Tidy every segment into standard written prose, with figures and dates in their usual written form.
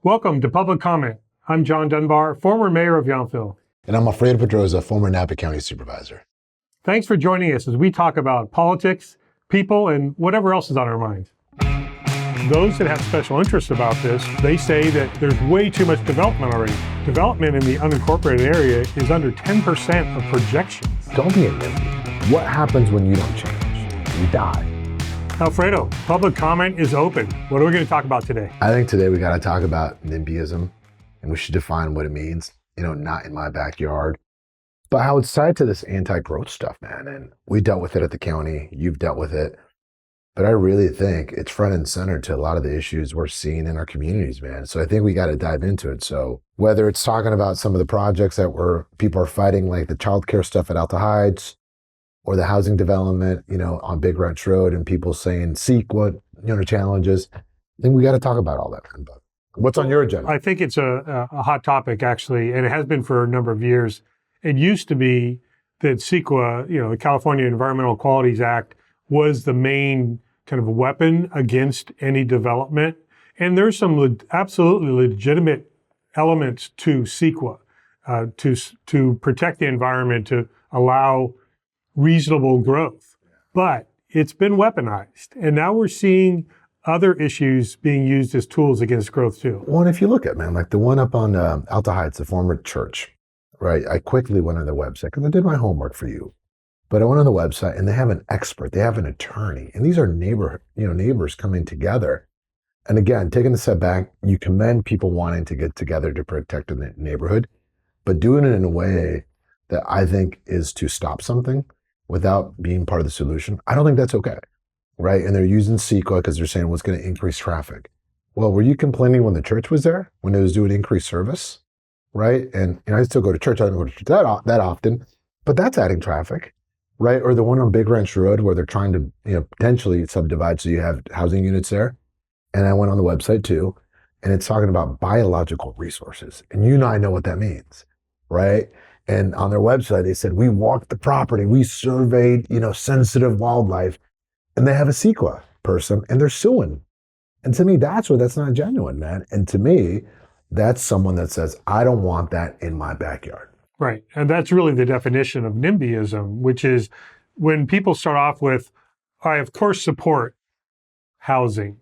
Welcome to Public Comment. I'm John Dunbar, former mayor of Yountville. And I'm Alfredo Pedroza, former Napa County supervisor. Thanks for joining us as we talk about politics, people, and whatever else is on our minds. Those that have special interests about this, they say that there's way too much development already. Development in the unincorporated area is under 10% of projections. Don't be a NIMBY. What happens when you don't change? You die. Alfredo, Public Comment is open. What are we going to talk about today? I think today we got to talk about NIMBYism, and we should define what it means. Not in my backyard, but how it's tied to this anti-growth stuff, man. And we dealt with it at the county. You've dealt with it. But I really think it's front and center to a lot of the issues we're seeing in our communities, man. So I think we got to dive into it. So whether it's talking about some of the projects that people are fighting, like the childcare stuff at Alta Heights, or the housing development, on Big Ranch Road, and people saying, seek what, challenges. I think we got to talk about all that. But what's on your agenda? I think it's a hot topic, actually, and it has been for a number of years. It used to be that CEQA, the California Environmental Qualities Act, was the main kind of weapon against any development. And there's some absolutely legitimate elements to CEQA to protect the environment, to allow reasonable growth. But it's been weaponized. And now we're seeing other issues being used as tools against growth too. Well, and if you look at, man, like the one up on Alta Heights, the former church, right? I quickly went on their website because I did my homework for you. But I went on the website and they have an expert, they have an attorney, and these are neighbors coming together. And again, taking a step back, you commend people wanting to get together to protect the neighborhood, but doing it in a way that I think is to stop something without being part of the solution. I don't think that's okay, right? And they're using CEQA because they're saying, what's going to increase traffic? Well, were you complaining when the church was there, when it was doing increased service, right? And I still go to church. I don't go to church that often, but that's adding traffic, right? Or the one on Big Ranch Road where they're trying to, potentially subdivide so you have housing units there. And I went on the website too, and it's talking about biological resources. And I know what that means, right? And on their website, they said, we walked the property, we surveyed, sensitive wildlife, and they have a CEQA person and they're suing. And to me, that's not genuine, man. And to me, that's someone that says, I don't want that in my backyard. Right. And that's really the definition of NIMBYism, which is when people start off with, I of course support housing.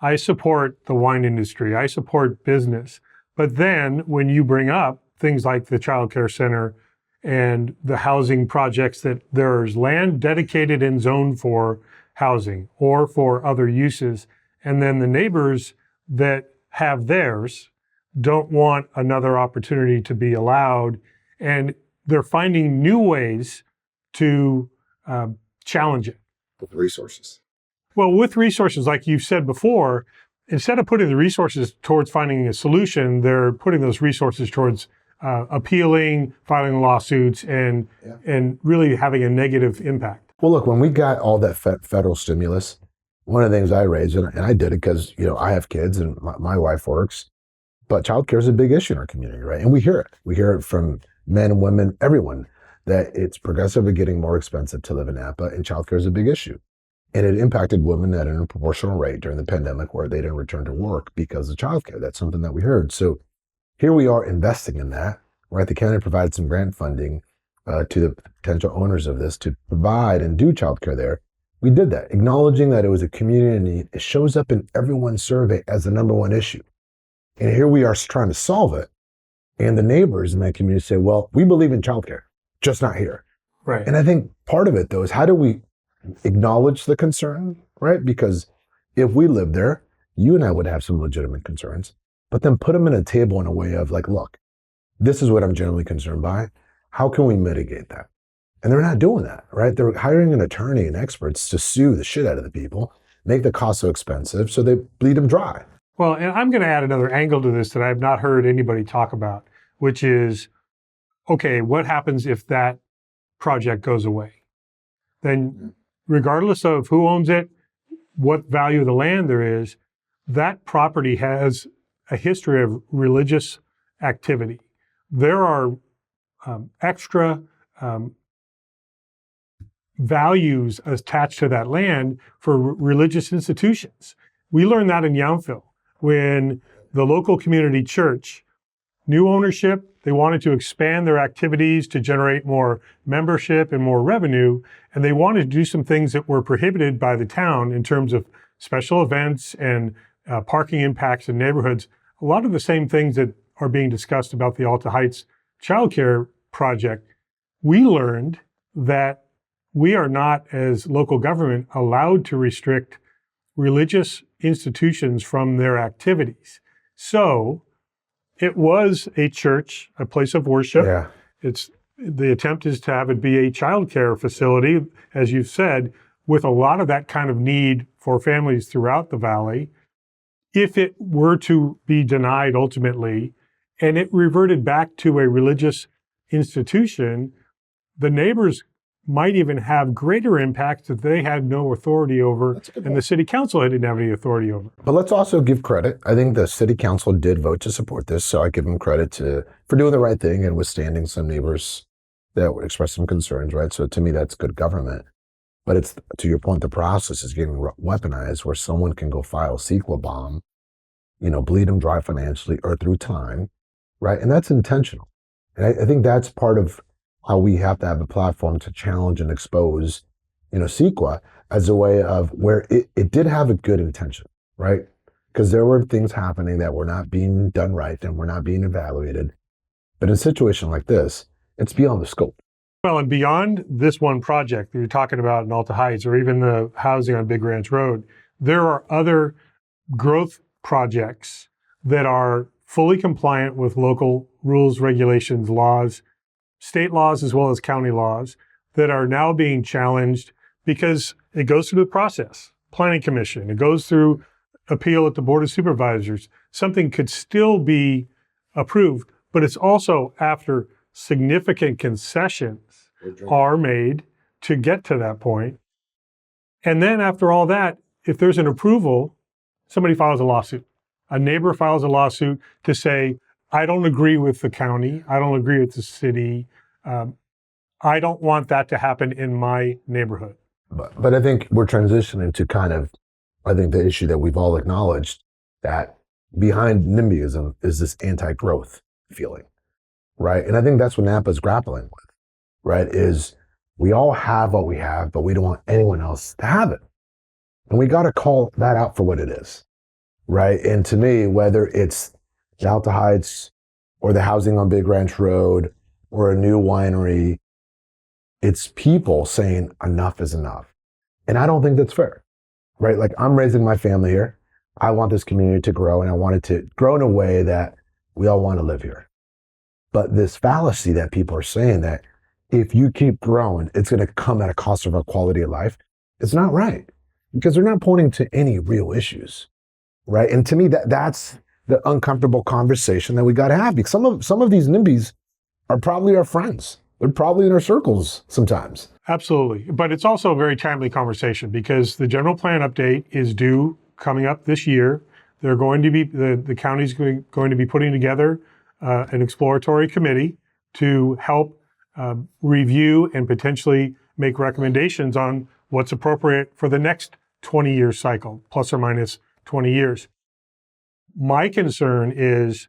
I support the wine industry. I support business. But then when you bring up things like the child care center and the housing projects, that there's land dedicated and zoned for housing or for other uses, and then the neighbors that have theirs don't want another opportunity to be allowed, and they're finding new ways to challenge it. With resources. Well, with resources, like you've said before, instead of putting the resources towards finding a solution, they're putting those resources towards appealing, filing lawsuits, and really having a negative impact. Well, look, when we got all that federal stimulus, one of the things I raised, and I did it because, I have kids and my wife works, but childcare is a big issue in our community, right? And we hear it. We hear it from men and women, everyone, that it's progressively getting more expensive to live in Napa, and childcare is a big issue. And it impacted women at an proportional rate during the pandemic where they didn't return to work because of childcare. That's something that we heard. So here we are investing in that, right? The county provided some grant funding to the potential owners of this to provide and do childcare there. We did that, acknowledging that it was a community need. It shows up in everyone's survey as the number one issue. And here we are trying to solve it. And the neighbors in that community say, well, we believe in childcare, just not here. Right. And I think part of it, though, is how do we acknowledge the concern, right? Because if we lived there, you and I would have some legitimate concerns, but then put them in a table in a way of like, look, this is what I'm generally concerned by. How can we mitigate that? And they're not doing that, right? They're hiring an attorney and experts to sue the shit out of the people, make the cost so expensive so they bleed them dry. Well, and I'm going to add another angle to this that I've not heard anybody talk about, which is, okay, what happens if that project goes away? Then regardless of who owns it, what value of the land there is, that property has a history of religious activity. There are extra values attached to that land for religious institutions. We learned that in Yountville when the local community church, new ownership, they wanted to expand their activities to generate more membership and more revenue, and they wanted to do some things that were prohibited by the town in terms of special events and parking impacts in neighborhoods. A lot of the same things that are being discussed about the Alta Heights childcare project, we learned that we are not, as local government, allowed to restrict religious institutions from their activities. So it was a church, a place of worship. Yeah. The attempt is to have it be a childcare facility, as you've said, with a lot of that kind of need for families throughout the valley. If it were to be denied ultimately, and it reverted back to a religious institution, the neighbors might even have greater impacts that they had no authority over, and the city council didn't have any authority over. But let's also give credit. I think the city council did vote to support this, so I give them credit for doing the right thing and withstanding some neighbors that would express some concerns, right? So to me, that's good government. But it's, to your point, the process is getting weaponized where someone can go file a CEQA bomb, bleed them dry financially or through time, right? And that's intentional. And I think that's part of how we have to have a platform to challenge and expose, CEQA as a way of where it did have a good intention, right? Because there were things happening that were not being done right and were not being evaluated. But in a situation like this, it's beyond the scope. Well, and beyond this one project that you're talking about in Alta Heights, or even the housing on Big Ranch Road, there are other growth projects that are fully compliant with local rules, regulations, laws, state laws, as well as county laws, that are now being challenged because it goes through the process. Planning Commission, it goes through appeal at the Board of Supervisors. Something could still be approved, but it's also after significant concessions are made to get to that point. And then after all that, if there's an approval, somebody files a lawsuit. A neighbor files a lawsuit to say, I don't agree with the county. I don't agree with the city. I don't want that to happen in my neighborhood. But I think we're transitioning to the issue that we've all acknowledged, that behind NIMBYism is this anti-growth feeling, right? And I think that's what Napa's grappling with, right? Is we all have what we have, but we don't want anyone else to have it. And we got to call that out for what it is, right? And to me, whether it's the Alta Heights or the housing on Big Ranch Road or a new winery, it's people saying enough is enough. And I don't think that's fair, right? Like, I'm raising my family here. I want this community to grow, and I want it to grow in a way that we all want to live here. But this fallacy that people are saying that if you keep growing, it's going to come at a cost of our quality of life, it's not right, because they're not pointing to any real issues, right? And to me, that's the uncomfortable conversation that we got to have, because some of these NIMBYs are probably our friends. They're probably in our circles sometimes. Absolutely. But it's also a very timely conversation because the general plan update is due coming up this year. They're going to be, the county's going to be putting together an exploratory committee to help review and potentially make recommendations on what's appropriate for the next 20-year cycle, plus or minus 20 years. My concern is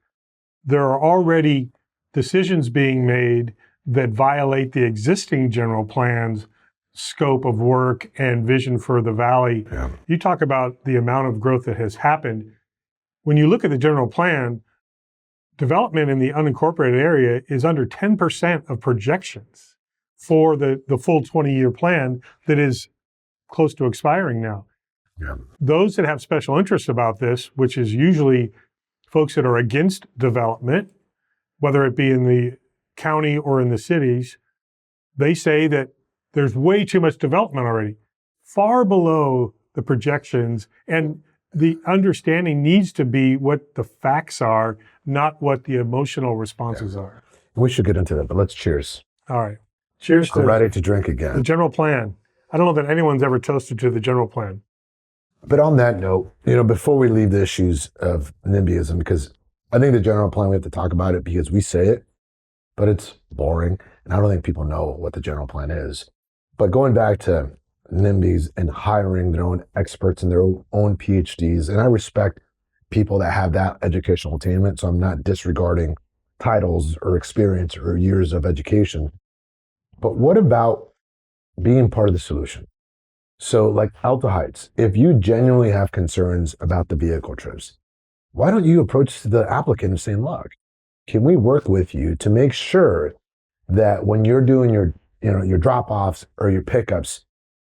there are already decisions being made that violate the existing general plan's scope of work and vision for the valley. Yeah. You talk about the amount of growth that has happened. When you look at the general plan, development in the unincorporated area is under 10% of projections for the full 20-year plan that is close to expiring now. Yeah. Those that have special interest about this, which is usually folks that are against development, whether it be in the county or in the cities, they say that there's way too much development already, far below the projections, and the understanding needs to be what the facts are, not what the emotional responses are. We should get into that, but let's cheers. All right. Cheers I'm to ready to drink the again. general plan. I don't know that anyone's ever toasted to the general plan. But on that note, before we leave the issues of NIMBYism, because I think the general plan, we have to talk about it because we say it, but it's boring. And I don't think people know what the general plan is. But going back to NIMBYs and hiring their own experts and their own PhDs, and I respect people that have that educational attainment. So I'm not disregarding titles or experience or years of education. But what about being part of the solution? So like Alta Heights, if you genuinely have concerns about the vehicle trips, why don't you approach the applicant and say, look, can we work with you to make sure that when you're doing your drop-offs or your pickups,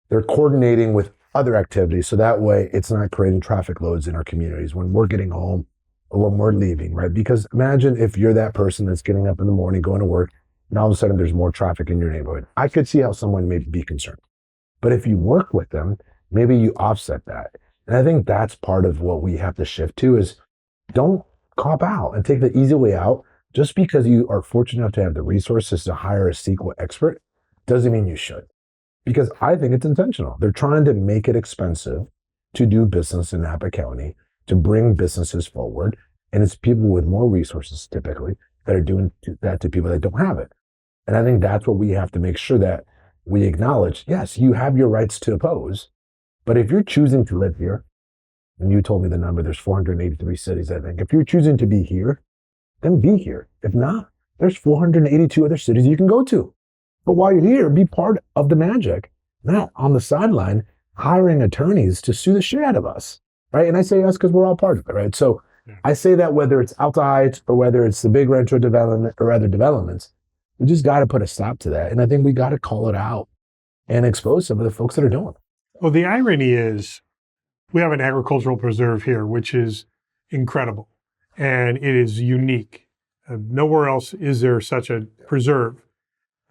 they're coordinating with other activities, so that way it's not creating traffic loads in our communities when we're getting home or when we're leaving, right? Because imagine if you're that person that's getting up in the morning, going to work, and all of a sudden there's more traffic in your neighborhood. I could see how someone may be concerned. But if you work with them, maybe you offset that. And I think that's part of what we have to shift to is don't cop out and take the easy way out. Just because you are fortunate enough to have the resources to hire a SQL expert doesn't mean you should. Because I think it's intentional. They're trying to make it expensive to do business in Napa County, to bring businesses forward. And it's people with more resources typically that are doing that to people that don't have it. And I think that's what we have to make sure that we acknowledge. Yes, you have your rights to oppose, but if you're choosing to live here, and you told me the number, there's 483 cities, I think. If you're choosing to be here, then be here. If not, there's 482 other cities you can go to. But while you're here, be part of the magic, not on the sideline hiring attorneys to sue the shit out of us, right? And I say us because we're all part of it, right? So I say that whether it's Alta Heights or whether it's the big retro development or other developments, we just got to put a stop to that. And I think we got to call it out and expose some of the folks that are doing it. Well, the irony is we have an agricultural preserve here, which is incredible and it is unique. Nowhere else is there such a preserve.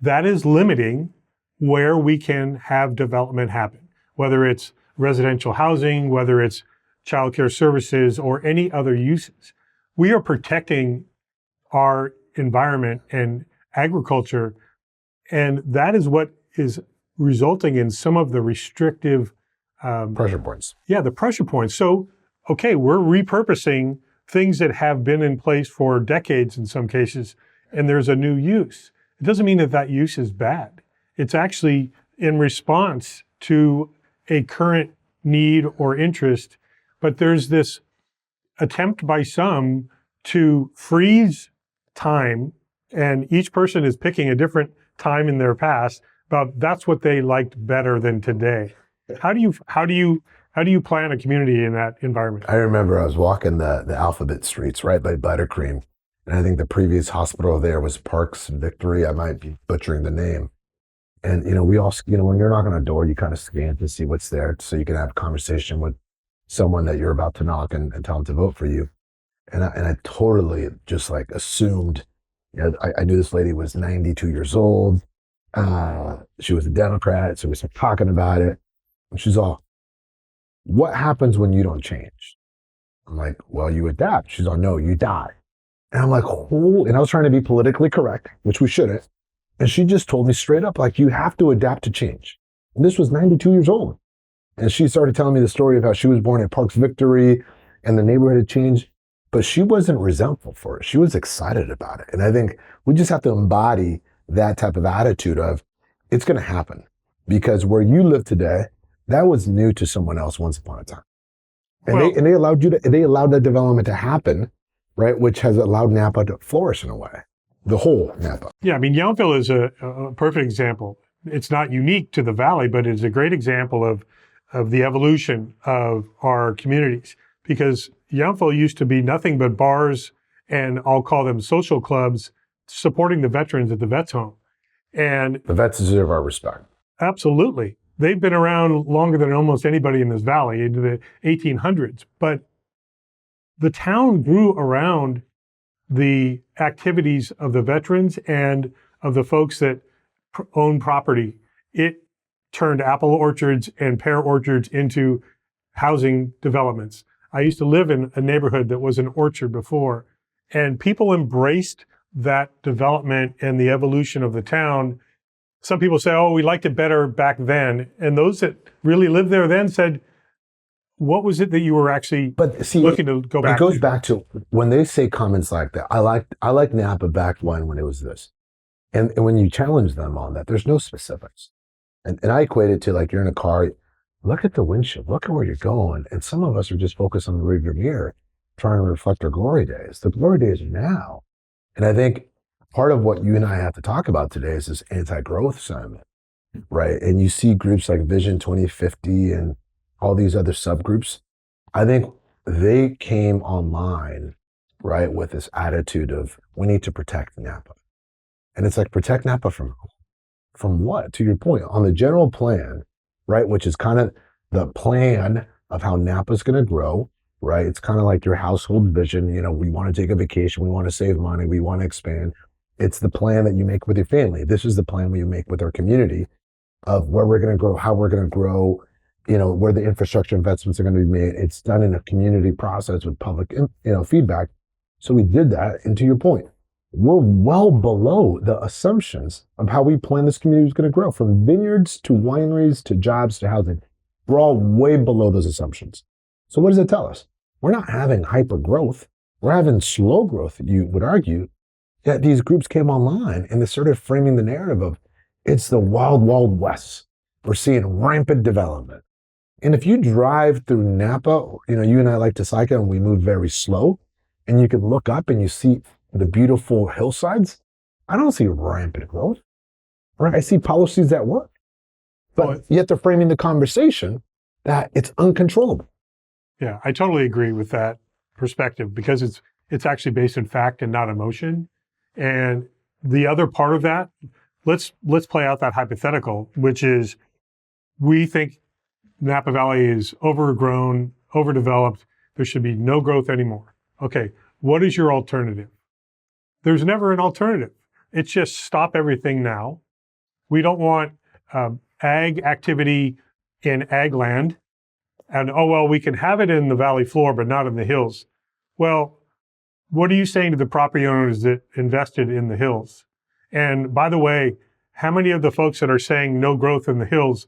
That is limiting where we can have development happen, whether it's residential housing, whether it's childcare services, or any other uses. We are protecting our environment and agriculture, and that is what is resulting in some of the restrictive pressure points. Yeah, the pressure points. So, okay, we're repurposing things that have been in place for decades in some cases, and there's a new use. It doesn't mean that that use is bad. It's actually in response to a current need or interest, but there's this attempt by some to freeze time, and each person is picking a different time in their past about that's what they liked better than today. How do you plan a community in that environment? I remember I was walking the Alphabet Streets right by Buttercream. And I think the previous hospital there was Parks Victory. I might be butchering the name. And, we all, when you're knocking on a door, you kind of scan to see what's there so you can have a conversation with someone that you're about to knock and tell them to vote for you. And I totally just like assumed, I knew this lady was 92 years old. She was a Democrat. So we started talking about it. And she's all, what happens when you don't change? I'm like, well, you adapt. She's all, no, you die. And I'm like, oh, and I was trying to be politically correct, which we shouldn't. And she just told me straight up, like, you have to adapt to change. And this was 92 years old. And she started telling me the story of how she was born at Parks Victory and the neighborhood had changed, but she wasn't resentful for it. She was excited about it. And I think we just have to embody that type of attitude of it's going to happen because where you live today, that was new to someone else once upon a time. And they allowed that development to happen, right? Which has allowed Napa to flourish in a way, the whole Napa. Yeah, I mean, Yountville is a perfect example. It's not unique to the Valley, but it's a great example of the evolution of our communities because Yountville used to be nothing but bars and I'll call them social clubs supporting the veterans at the vets home. And the vets deserve our respect. Absolutely. They've been around longer than almost anybody in this valley, into the 1800s. But the town grew around the activities of the veterans and of the folks that own property. It turned apple orchards and pear orchards into housing developments. I used to live in a neighborhood that was an orchard before, and people embraced that development and the evolution of the town. Some people say, oh, we liked it better back then. And those that really lived there then said, what was it that you were actually looking to go back to? It goes back to when they say comments like that. I like Napa back when it was this. And when you challenge them on that, there's no specifics. And I equate it to like you're in a car, look at the windshield, look at where you're going. And some of us are just focused on the rearview mirror. trying to reflect our glory days. The glory days are now. And I think part of what you and I have to talk about today is this anti-growth sentiment, right? And you see groups like Vision 2050 and all these other subgroups. I think they came online, right, with this attitude of we need to protect Napa. And it's like, protect Napa from what? To your point, on the general plan, right, which is kind of the plan of how Napa's going to grow, right? It's kind of like your household vision. You know, we want to take a vacation, we want to save money, we want to expand. It's the plan that you make with your family. This is the plan we make with our community of where we're going to grow, how we're going to grow, you know, where the infrastructure investments are going to be made. It's done in a community process with public, feedback. So we did that. And to your point, we're well below the assumptions of how we plan this community is going to grow, from vineyards to wineries to jobs to housing. We're all way below those assumptions. So what does it tell us? We're not having hyper growth. We're having slow growth, you would argue. Yet these groups came online and they started framing the narrative of it's the wild, wild west. We're seeing rampant development. And if you drive through Napa, you know, you and I like to cycle and we move very slow, and you can look up and you see the beautiful hillsides. I don't see rampant growth, right? I see policies that work, but yet they're framing the conversation that it's uncontrollable. Yeah, I totally agree with that perspective because it's actually based in fact and not emotion. And the other part of that, let's play out that hypothetical, which is we think Napa Valley is overgrown, overdeveloped. There should be no growth anymore. Okay, what is your alternative? There's never an alternative. It's just stop everything now. We don't want ag activity in ag land. And, oh, well, we can have it in the valley floor, but not in the hills. Well, what are you saying to the property owners that invested in the hills? And by the way, how many of the folks that are saying no growth in the hills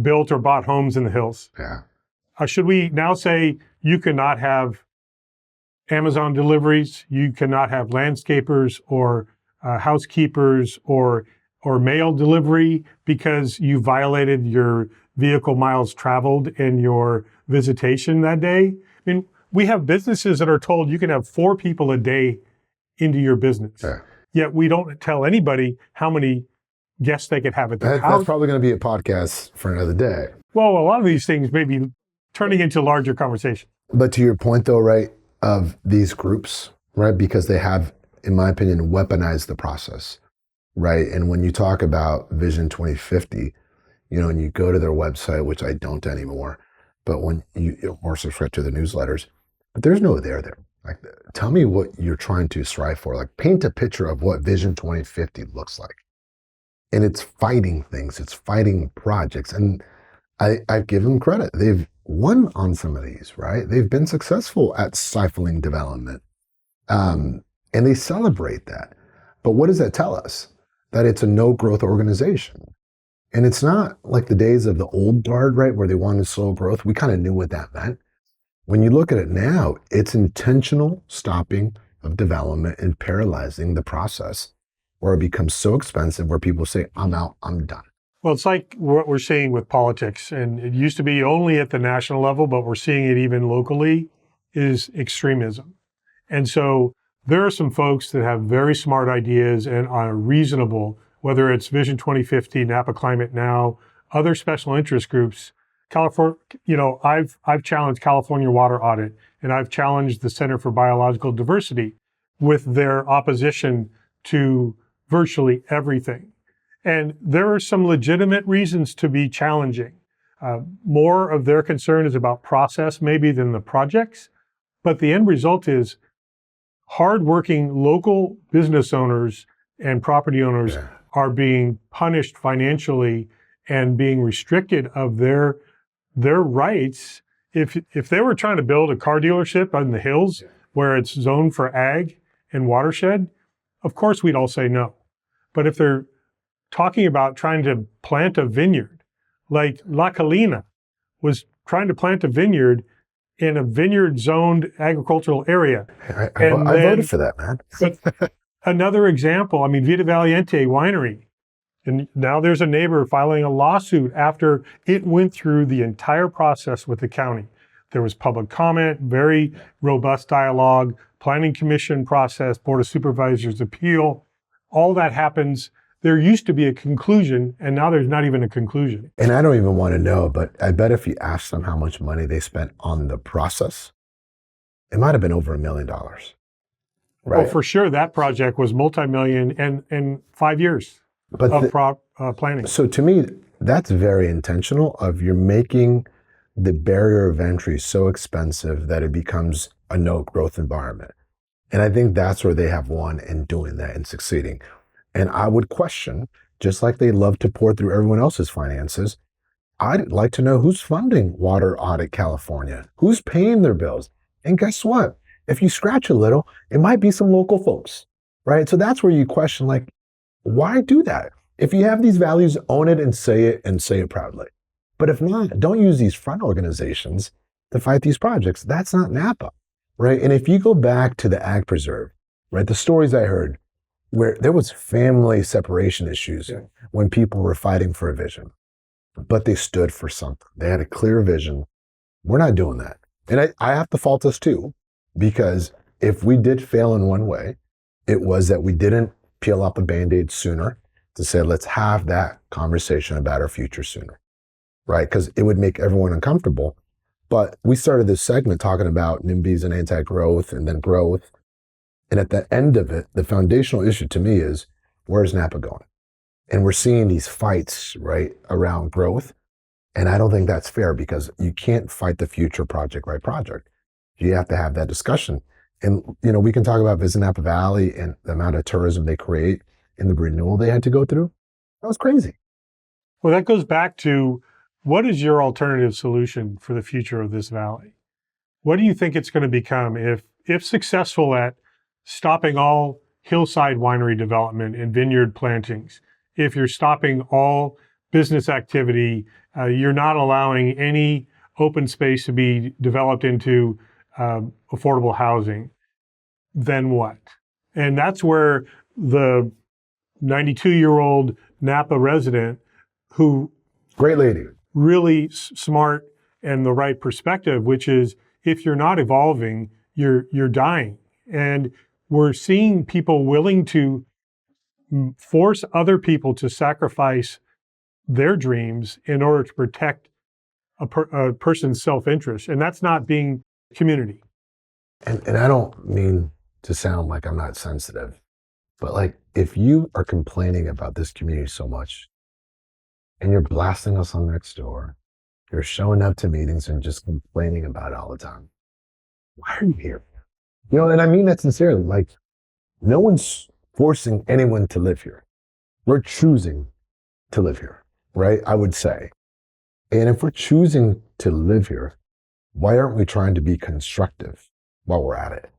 built or bought homes in the hills? Yeah. Should we now say you cannot have Amazon deliveries, you cannot have landscapers or housekeepers or mail delivery because you violated your vehicle miles traveled in your visitation that day? I mean, we have businesses that are told you can have 4 people a day into your business. Yeah. Yet we don't tell anybody how many guests they could have at their house. That's probably going to be a podcast for another day. Well, a lot of these things may be turning into larger conversations. But to your point though, right, of these groups, right, because they have, in my opinion, weaponized the process, right? And when you talk about Vision 2050, you know, and you go to their website, which I don't anymore, but when you or subscribe to the newsletters, but there's no there. Like, tell me what you're trying to strive for. Like, paint a picture of what Vision 2050 looks like. And it's fighting things. It's fighting projects. And I give them credit. They've won on some of these, right? They've been successful at stifling development. And they celebrate that. But what does that tell us? That it's a no-growth organization. And it's not like the days of the old guard, right, where they wanted slow growth. We kind of knew what that meant. When you look at it now, it's intentional stopping of development and paralyzing the process where it becomes so expensive where people say, I'm out, I'm done. Well, it's like what we're seeing with politics, and it used to be only at the national level, but we're seeing it even locally, is extremism. And so there are some folks that have very smart ideas and are reasonable, whether it's Vision 2050, Napa Climate Now, other special interest groups. California, you know, I've challenged California Water Audit, and I've challenged the Center for Biological Diversity with their opposition to virtually everything. And there are some legitimate reasons to be challenging. More of their concern is about process maybe than the projects, but the end result is hardworking local business owners and property owners are being punished financially and being restricted of their rights. If they were trying to build a car dealership in the hills where it's zoned for ag and watershed, of course we'd all say no. But if they're talking about trying to plant a vineyard, like La Colina was trying to plant a vineyard in a vineyard zoned agricultural area. I voted for that, man. But another example, I mean, Vita Valiente Winery. And now there's a neighbor filing a lawsuit after it went through the entire process with the county. There was public comment, very robust dialogue, planning commission process, board of supervisors appeal. All that happens. There used to be a conclusion, and now there's not even a conclusion. And I don't even want to know, but I bet if you ask them how much money they spent on the process, it might have been over $1 million. Right? Oh, for sure, that project was multi-million and 5 years But of planning. So to me, that's very intentional of you're making the barrier of entry so expensive that it becomes a no growth environment. And I think that's where they have won in doing that and succeeding. And I would question, just like they love to pour through everyone else's finances, I'd like to know who's funding Water Audit California, who's paying their bills. And guess what? If you scratch a little, it might be some local folks, right? So that's where you question, like, why do that? If you have these values, own it and say it proudly. But if not, don't use these front organizations to fight these projects. That's not Napa, right? And if you go back to the Ag Preserve, right, the stories I heard where there was family separation issues when people were fighting for a vision, but they stood for something. They had a clear vision. We're not doing that. And I have to fault us too, because if we did fail in one way, it was that we didn't peel off the Band-Aid sooner to say, let's have that conversation about our future sooner, right? Because it would make everyone uncomfortable. But we started this segment talking about NIMBYs and anti-growth and then growth. And at the end of it, the foundational issue to me is, where's Napa going? And we're seeing these fights, right, around growth. And I don't think that's fair, because you can't fight the future project by project. You have to have that discussion. And, we can talk about Visit Napa Valley and the amount of tourism they create and the renewal they had to go through. That was crazy. Well, that goes back to, what is your alternative solution for the future of this valley? What do you think it's going to become if successful at stopping all hillside winery development and vineyard plantings? If you're stopping all business activity, you're not allowing any open space to be developed into affordable housing, then what? And that's where the 92-year-old Napa resident, who great lady, really smart and the right perspective, which is, if you're not evolving, you're dying. And we're seeing people willing to force other people to sacrifice their dreams in order to protect a person's self-interest. And that's not being community. And I don't mean to sound like I'm not sensitive, but like, if you are complaining about this community so much and you're blasting us on next door, you're showing up to meetings and just complaining about it all the time, why are you here? And I mean that sincerely. Like, no one's forcing anyone to live here. We're choosing to live here, right? I would say. And if we're choosing to live here, why aren't we trying to be constructive while we're at it?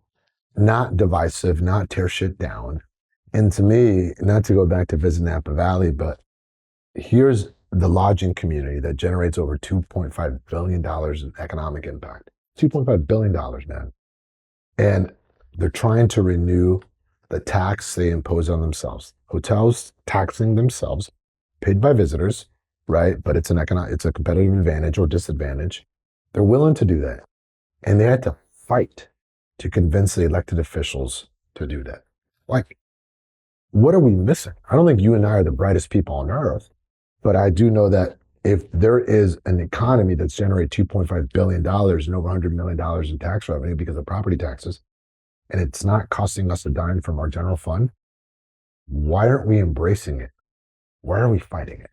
Not divisive, not tear shit down. And to me, not to go back to Visit Napa Valley, but here's the lodging community that generates over $2.5 billion in economic impact. $2.5 billion, man. And they're trying to renew the tax they impose on themselves. Hotels taxing themselves, paid by visitors, right? But it's a competitive advantage or disadvantage. They're willing to do that. And they had to fight to convince the elected officials to do that. Like, what are we missing? I don't think you and I are the brightest people on earth, but I do know that if there is an economy that's generated $2.5 billion and over $100 million in tax revenue because of property taxes, and it's not costing us a dime from our general fund, why aren't we embracing it? Why are we fighting it?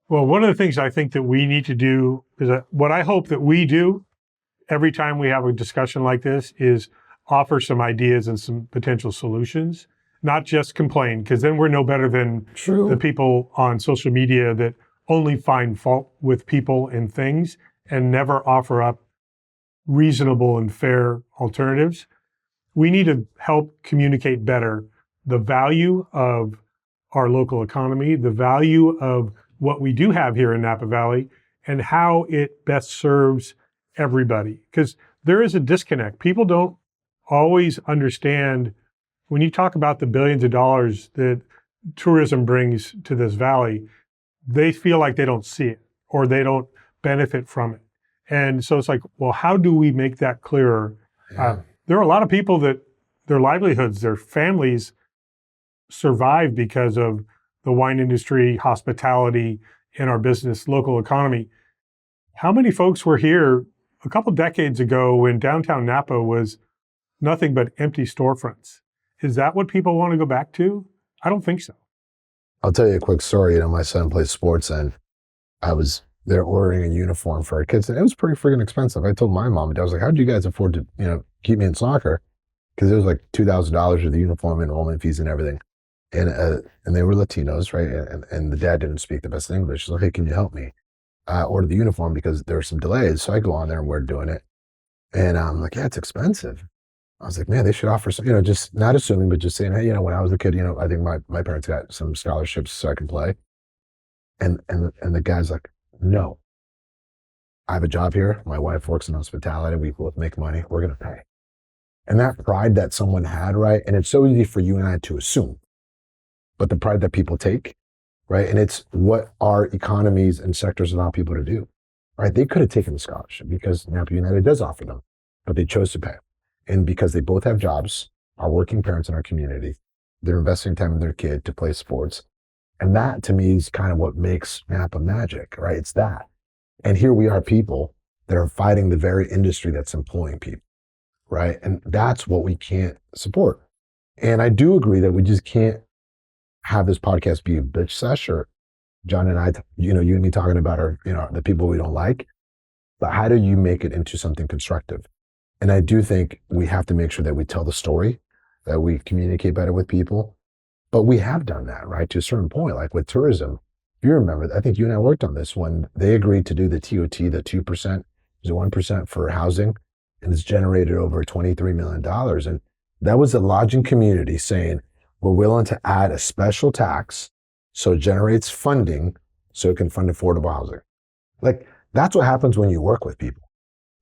Well, one of the things I think that we need to do is what I hope that we do every time we have a discussion like this is offer some ideas and some potential solutions, not just complain, because then we're no better than the people on social media that only find fault with people and things and never offer up reasonable and fair alternatives. We need to help communicate better the value of our local economy, the value of what we do have here in Napa Valley, and how it best serves everybody. Because there is a disconnect. People don't always understand, when you talk about the billions of dollars that tourism brings to this valley, they feel like they don't see it or they don't benefit from it. And so it's like, well, how do we make that clearer? Yeah. There are a lot of people that their livelihoods, their families survive because of the wine industry, hospitality, and our business, local economy. How many folks were here a couple decades ago when downtown Napa was nothing but empty storefronts? Is that what people want to go back to? I don't think so. I'll tell you a quick story. My son plays sports, and I was there ordering a uniform for our kids, and it was pretty freaking expensive. I told my mom and dad, I was like, how'd you guys afford to, keep me in soccer? Because it was like $2,000 for the uniform, enrollment fees and everything. And they were Latinos, right? And the dad didn't speak the best English. So, hey, can you help me order the uniform? Because there were some delays. So I go on there and we're doing it. And I'm like, yeah, it's expensive. I was like, man, they should offer some, just not assuming, but just saying, hey, when I was a kid, I think my parents got some scholarships so I can play. And the guy's like, no, I have a job here. My wife works in hospitality. We both make money. We're going to pay. And that pride that someone had, right? And it's so easy for you and I to assume, but the pride that people take, right? And it's what our economies and sectors allow people to do, right? They could have taken the scholarship because Napa United does offer them, but they chose to pay. And because they both have jobs, are working parents in our community, they're investing time in their kid to play sports. And that to me is kind of what makes Napa magic, right? It's that. And here we are people that are fighting the very industry that's employing people, right? And that's what we can't support. And I do agree that we just can't have this podcast be a bitch sesh, or John and I, you and me talking about our, the people we don't like. But how do you make it into something constructive? And I do think we have to make sure that we tell the story, that we communicate better with people. But we have done that, right? To a certain point, like with tourism. If you remember, I think you and I worked on this when they agreed to do the TOT, the 2%, is 1% for housing, and it's generated over $23 million. And that was a lodging community saying, we're willing to add a special tax so it generates funding so it can fund affordable housing. Like, that's what happens when you work with people.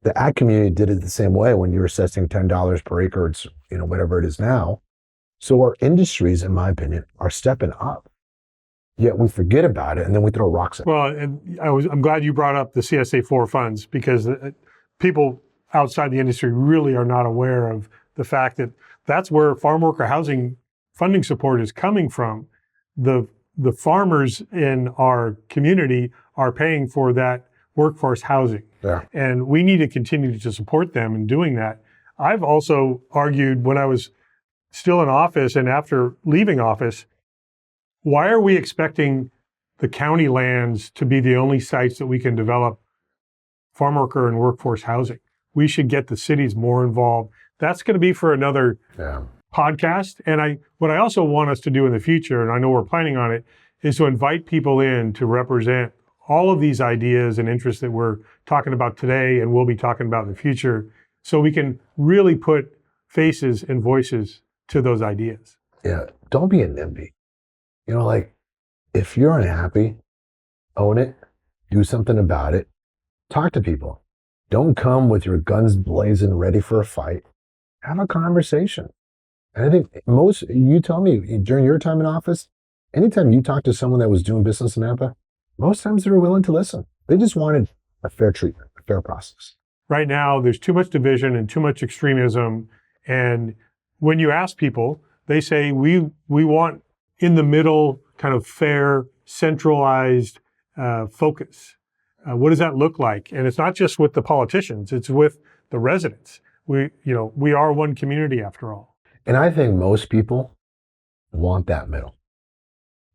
The ag community did it the same way when you're assessing $10 per acre, it's, whatever it is now. So our industries, in my opinion, are stepping up. Yet we forget about it and then we throw rocks at it. Well, and I'm glad you brought up the CSA4 funds, because people outside the industry really are not aware of the fact that that's where farm worker housing funding support is coming from. The farmers in our community are paying for that workforce housing. Yeah. And we need to continue to support them in doing that. I've also argued when I was still in office and after leaving office, why are we expecting the county lands to be the only sites that we can develop farm worker and workforce housing? We should get the cities more involved. That's going to be for another podcast. And what I also want us to do in the future, and I know we're planning on it, is to invite people in to represent all of these ideas and interests that we're talking about today and we'll be talking about in the future, so we can really put faces and voices to those ideas. Yeah, don't be a NIMBY. If you're unhappy, own it, do something about it, talk to people. Don't come with your guns blazing, ready for a fight. Have a conversation. And I think you tell me, during your time in office, anytime you talk to someone that was doing business in Napa, most times they were willing to listen. They just wanted a fair treatment, a fair process. Right now, there's too much division and too much extremism. And when you ask people, they say, we want in the middle, kind of fair, centralized focus. What does that look like? And it's not just with the politicians, it's with the residents. We are one community after all. And I think most people want that middle,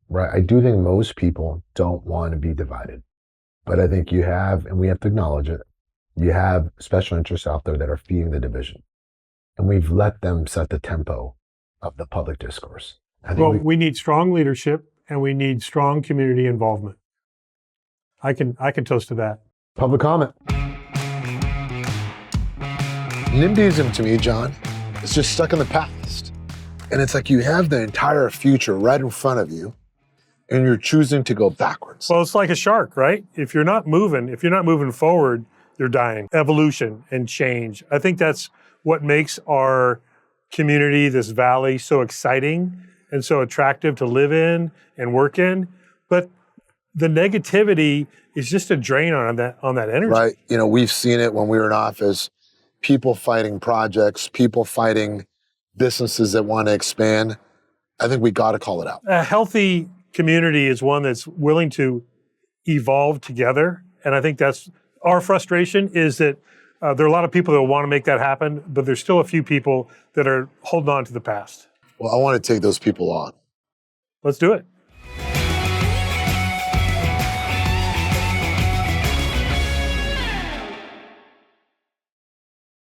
right? I do think most people don't want to be divided, but I think you have, and we have to acknowledge it, you have special interests out there that are feeding the division. And we've let them set the tempo of the public discourse. We need strong leadership and we need strong community involvement. I can toast to that. Public comment. NIMBYism to me, John, is just stuck in the past. And it's like you have the entire future right in front of you and you're choosing to go backwards. Well, it's like a shark, right? If you're not moving forward, you're dying. Evolution and change. I think that's what makes our community, this valley, so exciting and so attractive to live in and work in. But the negativity is just a drain on that energy. Right. You know, we've seen it when we were in office, people fighting projects, people fighting businesses that want to expand. I think we got to call it out. A healthy community is one that's willing to evolve together. And I think that's our frustration is that there are a lot of people that want to make that happen, but there's still a few people that are holding on to the past. Well, I want to take those people on. Let's do it.